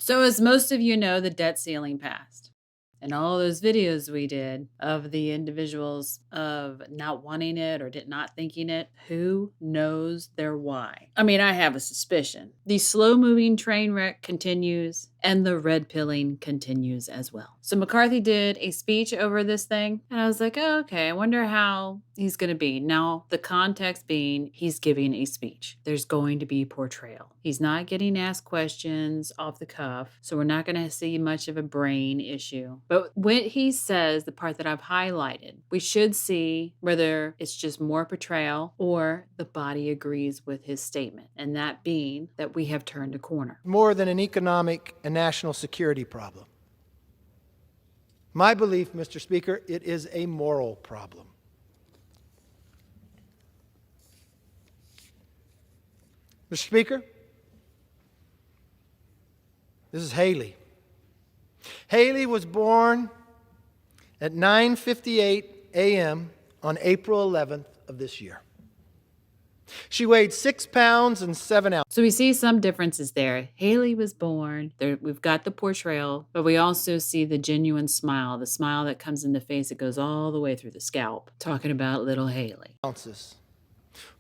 So as most of you know, the debt ceiling passed. And all those videos we did of the individuals of not wanting it or not thinking it, who knows their why? I mean, I have a suspicion. The slow-moving train wreck continues and the red pilling continues as well. So McCarthy did a speech over this thing, and I was like, oh, okay, I wonder how he's going to be. Now, the context being he's giving a speech. There's going to be portrayal. He's not getting asked questions off the cuff, so we're not going to see much of a brain issue. But when he says, the part that I've highlighted, we should see whether it's just more portrayal or the body agrees with his statement, and that being that we have turned a corner. More than an economic and national security problem. My belief, Mr. Speaker, it is a moral problem. Mr. Speaker, this is Haley. Haley was born at 9:58 a.m. on April 11th of this year. She weighed 6 pounds and 7 ounces. So we see some differences there. Haley was born. We've got the portrayal, but we also see the genuine smile, the smile that comes in the face that goes all the way through the scalp, talking about little Haley.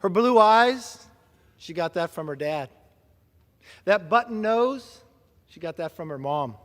Her blue eyes, she got that from her dad. That button nose, she got that from her mom.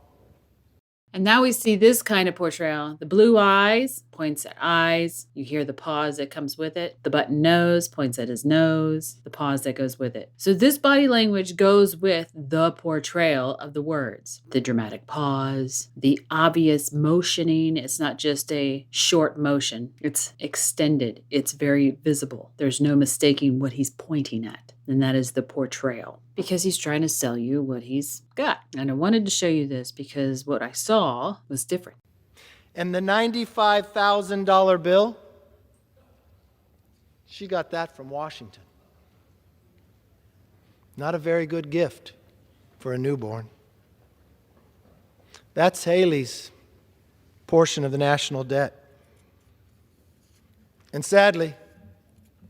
And now we see this kind of portrayal. The blue eyes points at eyes. You hear the pause that comes with it. The button nose points at his nose. The pause that goes with it. So this body language goes with the portrayal of the words. The dramatic pause, the obvious motioning. It's not just a short motion. It's extended. It's very visible. There's no mistaking what he's pointing at. And that is the portrayal, because he's trying to sell you what he's got. And I wanted to show you this because what I saw was different. And the $95,000 bill, she got that from Washington. Not a very good gift for a newborn. That's Haley's portion of the national debt. And sadly,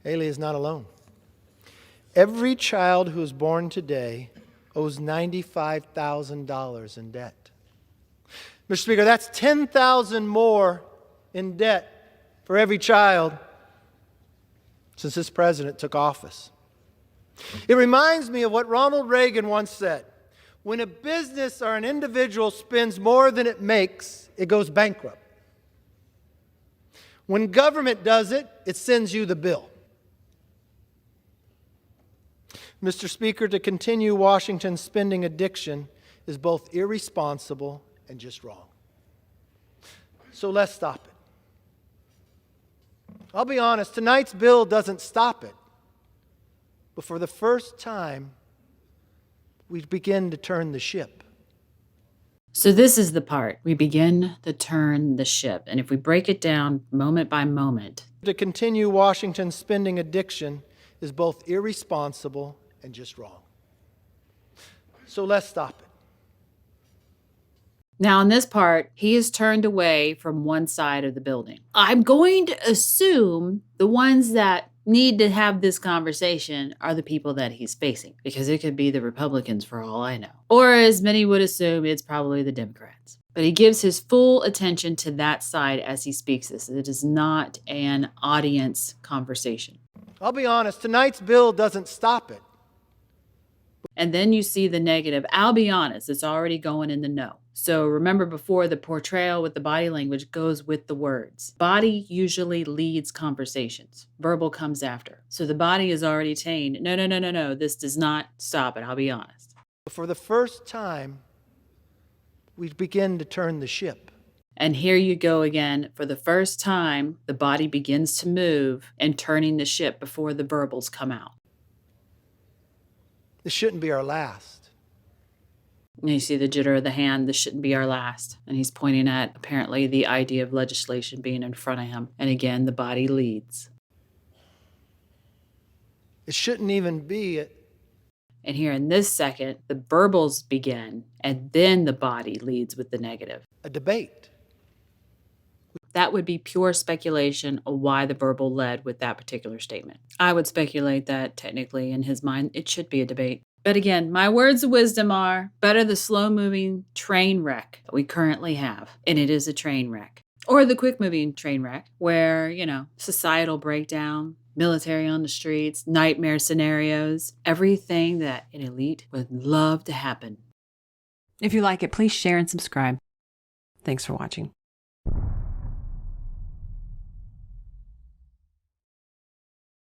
Haley is not alone. Every child who is born today owes $95,000 in debt. Mr. Speaker, that's $10,000 more in debt for every child since this president took office. It reminds me of what Ronald Reagan once said. When a business or an individual spends more than it makes, it goes bankrupt. When government does it, it sends you the bill. Mr. Speaker, to continue Washington's spending addiction is both irresponsible and just wrong. So let's stop it. I'll be honest, tonight's bill doesn't stop it. But for the first time, we begin to turn the ship. So this is the part. We begin to turn the ship. And if we break it down moment by moment. To continue Washington's spending addiction is both irresponsible and just wrong. So let's stop it. Now, in this part, he is turned away from one side of the building. I'm going to assume the ones that need to have this conversation are the people that he's facing, because it could be the Republicans for all I know. Or as many would assume, it's probably the Democrats. But he gives his full attention to that side as he speaks this. It is not an audience conversation. I'll be honest, tonight's bill doesn't stop it. And then you see the negative. I'll be honest, it's already going in the no. So remember before, the portrayal with the body language goes with the words. Body usually leads conversations. Verbal comes after. So the body is already saying, no, this does not stop it. I'll be honest. For the first time, we begin to turn the ship. And here you go again. For the first time, the body begins to move and turning the ship before the verbals come out. This shouldn't be our last. And you see the jitter of the hand. This shouldn't be our last. And he's pointing at, apparently, the idea of legislation being in front of him. And again, the body leads. It shouldn't even be it. And here in this second, the verbals begin, and then the body leads with the negative. A debate. That would be pure speculation of why the verbal led with that particular statement. I would speculate that technically in his mind, it should be a debate. But again, my words of wisdom are better the slow-moving train wreck that we currently have, and it is a train wreck, or the quick-moving train wreck where, societal breakdown, military on the streets, nightmare scenarios, everything that an elite would love to happen. If you like it, please share and subscribe. Thanks for watching.